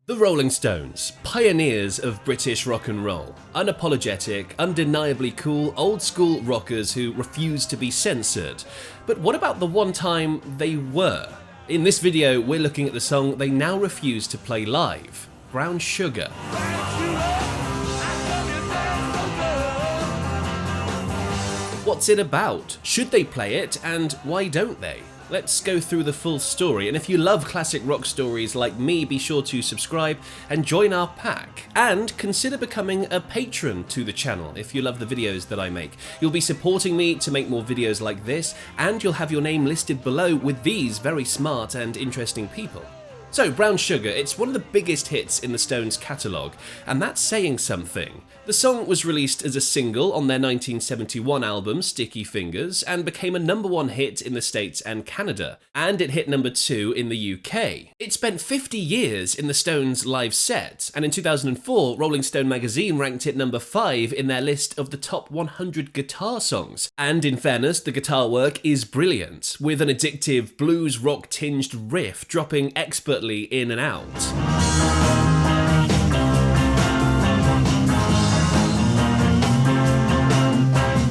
The Rolling Stones, pioneers of British rock and roll, unapologetic, undeniably cool, old-school rockers who refuse to be censored. But what about the one time they were? In this video, we're looking at the song they now refuse to play live, Brown Sugar. What's it about? Should they play it, and why don't they? Let's go through the full story, and if you love classic rock stories like me, be sure to subscribe and join our pack. And consider becoming a patron to the channel if you love the videos that I make. You'll be supporting me to make more videos like this, and you'll have your name listed below with these very smart and interesting people. So, Brown Sugar, it's one of the biggest hits in the Stones' catalogue, and that's saying something. The song was released as a single on their 1971 album, Sticky Fingers, and became a #1 hit in the States and Canada, and it hit #2 in the UK. It spent 50 years in the Stones' live set, and in 2004, Rolling Stone magazine ranked it #5 in their list of the top 100 guitar songs. And in fairness, the guitar work is brilliant, with an addictive blues rock tinged riff dropping expertly in and out.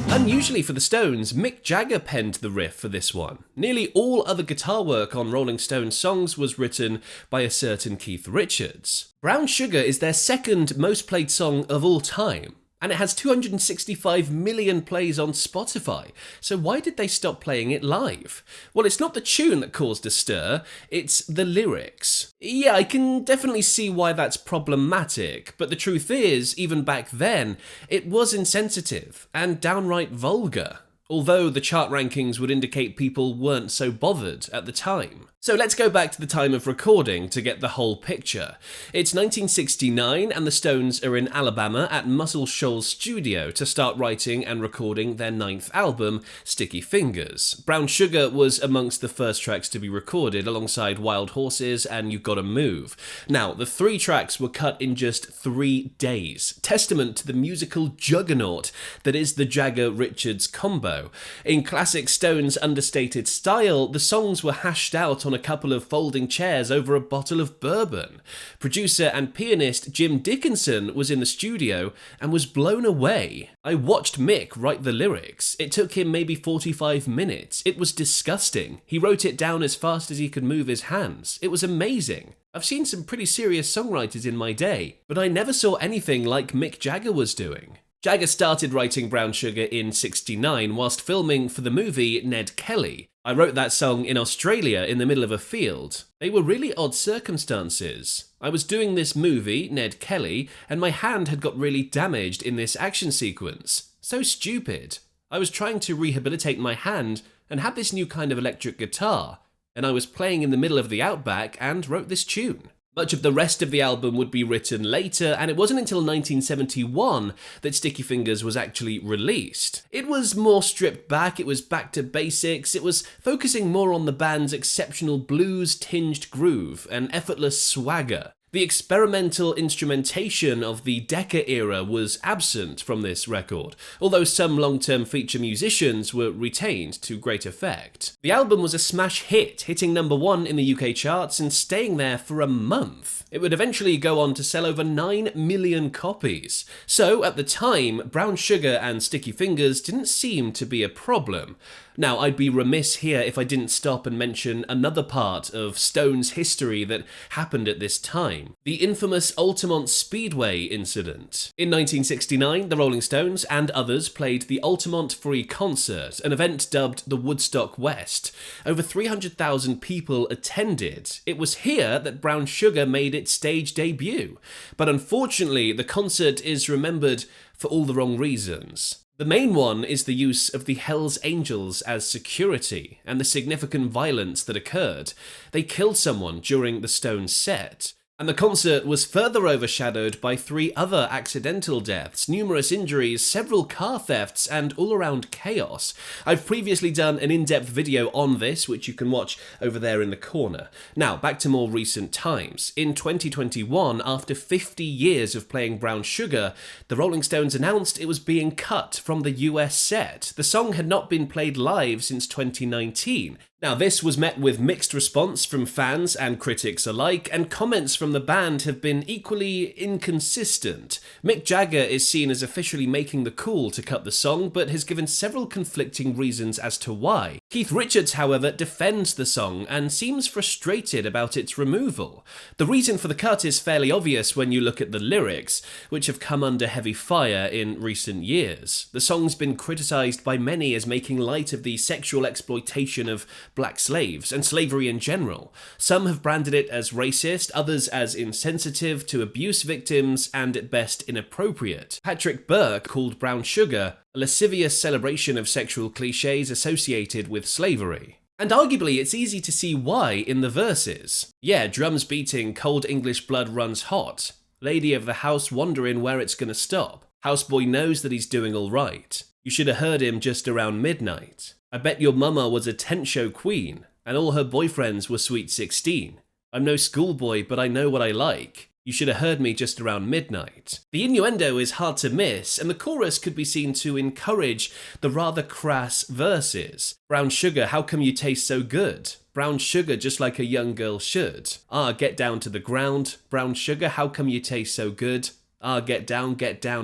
Unusually for the Stones, Mick Jagger penned the riff for this one. Nearly all other guitar work on Rolling Stones songs was written by a certain Keith Richards. Brown Sugar is their second most played song of all time, and it has 265 million plays on Spotify. So why did they stop playing it live? Well, it's not the tune that caused a stir, it's the lyrics. Yeah, I can definitely see why that's problematic, but the truth is, even back then, it was insensitive and downright vulgar. Although the chart rankings would indicate people weren't so bothered at the time. So let's go back to the time of recording to get the whole picture. It's 1969 and the Stones are in Alabama at Muscle Shoals Studio to start writing and recording their 9th album, Sticky Fingers. Brown Sugar was amongst the first tracks to be recorded alongside Wild Horses and You Gotta Move. Now, the 3 tracks were cut in just 3 days, testament to the musical juggernaut that is the Jagger Richards combo. In classic Stones understated style, the songs were hashed out on a couple of folding chairs over a bottle of bourbon. Producer and pianist Jim Dickinson was in the studio and was blown away. I watched Mick write the lyrics. It took him maybe 45 minutes. It was disgusting. He wrote it down as fast as he could move his hands. It was amazing. I've seen some pretty serious songwriters in my day, but I never saw anything like Mick Jagger was doing. Jagger started writing Brown Sugar in '69 whilst filming for the movie Ned Kelly. I wrote that song in Australia in the middle of a field. They were really odd circumstances. I was doing this movie, Ned Kelly, and my hand had got really damaged in this action sequence. So stupid. I was trying to rehabilitate my hand and had this new kind of electric guitar, and I was playing in the middle of the outback and wrote this tune. Much of the rest of the album would be written later, and it wasn't until 1971 that Sticky Fingers was actually released. It was more stripped back, it was back to basics, it was focusing more on the band's exceptional blues-tinged groove and effortless swagger. The experimental instrumentation of the Decca era was absent from this record, although some long-term feature musicians were retained to great effect. The album was a smash hit, hitting #1 in the UK charts and staying there for a month. It would eventually go on to sell over 9 million copies. So, at the time, Brown Sugar and Sticky Fingers didn't seem to be a problem. Now, I'd be remiss here if I didn't stop and mention another part of Stones' history that happened at this time, the infamous Altamont Speedway incident. In 1969, the Rolling Stones and others played the Altamont Free Concert, an event dubbed the Woodstock West. Over 300,000 people attended. It was here that Brown Sugar made its stage debut. But unfortunately, the concert is remembered for all the wrong reasons. The main one is the use of the Hells Angels as security and the significant violence that occurred. They killed someone during the Stones set. And the concert was further overshadowed by 3 other accidental deaths, numerous injuries, several car thefts, and all-around chaos. I've previously done an in-depth video on this, which you can watch over there in the corner. Now, back to more recent times. In 2021, after 50 years of playing Brown Sugar, the Rolling Stones announced it was being cut from the US set. The song had not been played live since 2019, Now, this was met with mixed response from fans and critics alike, and comments from the band have been equally inconsistent. Mick Jagger is seen as officially making the call to cut the song, but has given several conflicting reasons as to why. Keith Richards, however, defends the song and seems frustrated about its removal. The reason for the cut is fairly obvious when you look at the lyrics, which have come under heavy fire in recent years. The song's been criticised by many as making light of the sexual exploitation of black slaves and slavery in general. Some have branded it as racist, others as insensitive to abuse victims and at best inappropriate. Patrick Burke called Brown Sugar a lascivious celebration of sexual cliches associated with slavery. And arguably, it's easy to see why in the verses. Yeah, drums beating, cold English blood runs hot. Lady of the house wondering where it's gonna stop. Houseboy knows that he's doing alright. You should have heard him just around midnight. I bet your mama was a tent show queen, and all her boyfriends were sweet 16. I'm no schoolboy, but I know what I like. You should have heard me just around midnight. The innuendo is hard to miss, and the chorus could be seen to encourage the rather crass verses. Brown sugar, how come you taste so good? Brown sugar, just like a young girl should. Ah, get down to the ground. Brown sugar, how come you taste so good? Ah, get down,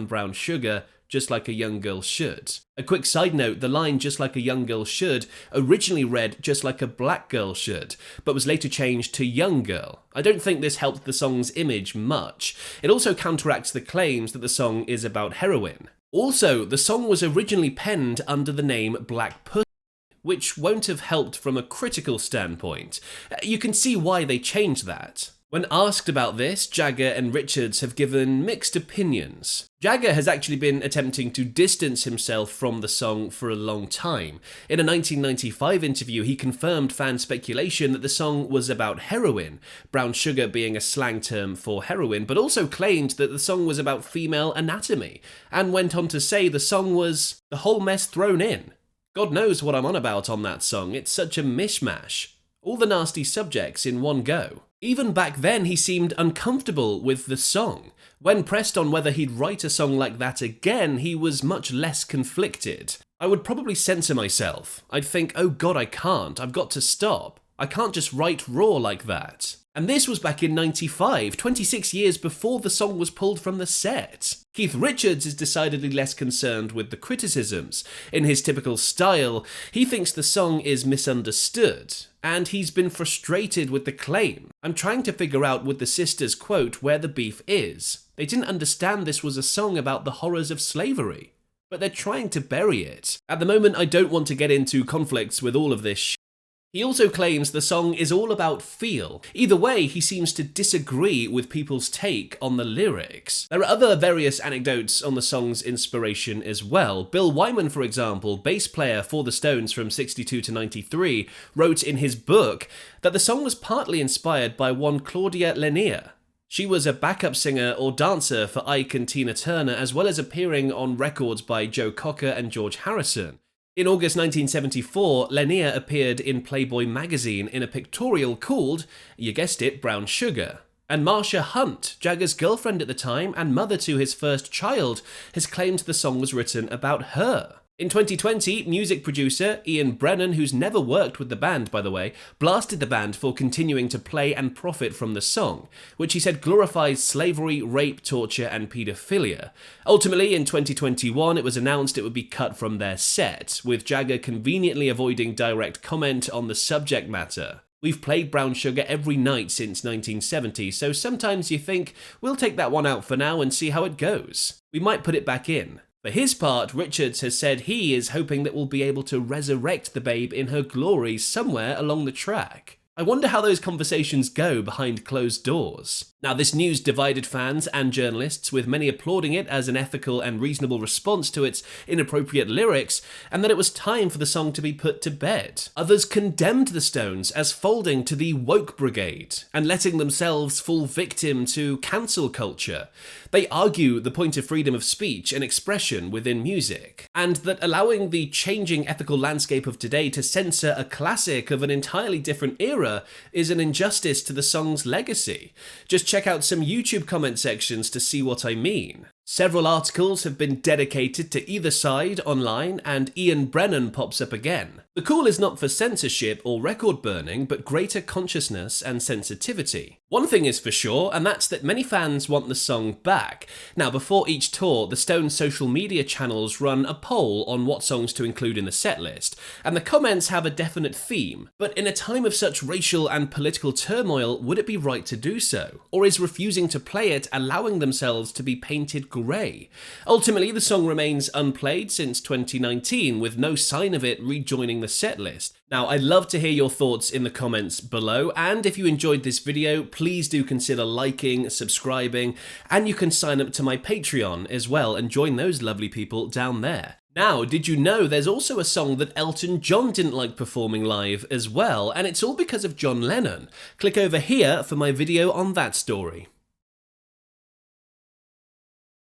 brown sugar, just like a young girl should. A quick side note, the line just like a young girl should originally read just like a black girl should, but was later changed to young girl. I don't think this helped the song's image much. It also counteracts the claims that the song is about heroin. Also, the song was originally penned under the name Black Pussy, which won't have helped from a critical standpoint. You can see why they changed that. When asked about this, Jagger and Richards have given mixed opinions. Jagger has actually been attempting to distance himself from the song for a long time. In a 1995 interview, he confirmed fan speculation that the song was about heroin, brown sugar being a slang term for heroin, but also claimed that the song was about female anatomy, and went on to say the song was the whole mess thrown in. God knows what I'm on about on that song, it's such a mishmash. All the nasty subjects in one go. Even back then, he seemed uncomfortable with the song. When pressed on whether he'd write a song like that again, he was much less conflicted. I would probably censor myself. I'd think, oh god, I can't. I've got to stop. I can't just write raw like that. And this was back in '95, 26 years before the song was pulled from the set. Keith Richards is decidedly less concerned with the criticisms. In his typical style, he thinks the song is misunderstood, and he's been frustrated with the claim. I'm trying to figure out with the sisters' quote where the beef is. They didn't understand this was a song about the horrors of slavery, but they're trying to bury it. At the moment, I don't want to get into conflicts with all of this shit. He also claims the song is all about feel. Either way, he seems to disagree with people's take on the lyrics. There are other various anecdotes on the song's inspiration as well. Bill Wyman, for example, bass player for the Stones from '62 to '93, wrote in his book that the song was partly inspired by one Claudia Lanier. She was a backup singer or dancer for Ike and Tina Turner, as well as appearing on records by Joe Cocker and George Harrison. In August 1974, Lanier appeared in Playboy magazine in a pictorial called, you guessed it, Brown Sugar. And Marsha Hunt, Jagger's girlfriend at the time and mother to his first child, has claimed the song was written about her. In 2020, music producer Ian Brennan, who's never worked with the band by the way, blasted the band for continuing to play and profit from the song, which he said glorifies slavery, rape, torture and paedophilia. Ultimately, in 2021, it was announced it would be cut from their set, with Jagger conveniently avoiding direct comment on the subject matter. We've played Brown Sugar every night since 1970, so sometimes you think, we'll take that one out for now and see how it goes. We might put it back in. For his part, Richards has said he is hoping that we'll be able to resurrect the babe in her glory somewhere along the track. I wonder how those conversations go behind closed doors. Now, this news divided fans and journalists, with many applauding it as an ethical and reasonable response to its inappropriate lyrics, and that it was time for the song to be put to bed. Others condemned the Stones as folding to the woke brigade and letting themselves fall victim to cancel culture. They argue the point of freedom of speech and expression within music, and that allowing the changing ethical landscape of today to censor a classic of an entirely different era is an injustice to the song's legacy. Just check out some YouTube comment sections to see what I mean. Several articles have been dedicated to either side online, and Ian Brennan pops up again. The call is not for censorship or record burning, but greater consciousness and sensitivity. One thing is for sure, and that's that many fans want the song back. Now, before each tour, the Stones' social media channels run a poll on what songs to include in the setlist, and the comments have a definite theme. But in a time of such racial and political turmoil, would it be right to do so? Or is refusing to play it allowing themselves to be painted grey? Ultimately, the song remains unplayed since 2019, with no sign of it rejoining the setlist. Now, I'd love to hear your thoughts in the comments below, and if you enjoyed this video, please do consider liking, subscribing, and you can sign up to my Patreon as well and join those lovely people down there. Now, did you know there's also a song that Elton John didn't like performing live as well, and it's all because of John Lennon? Click over here for my video on that story.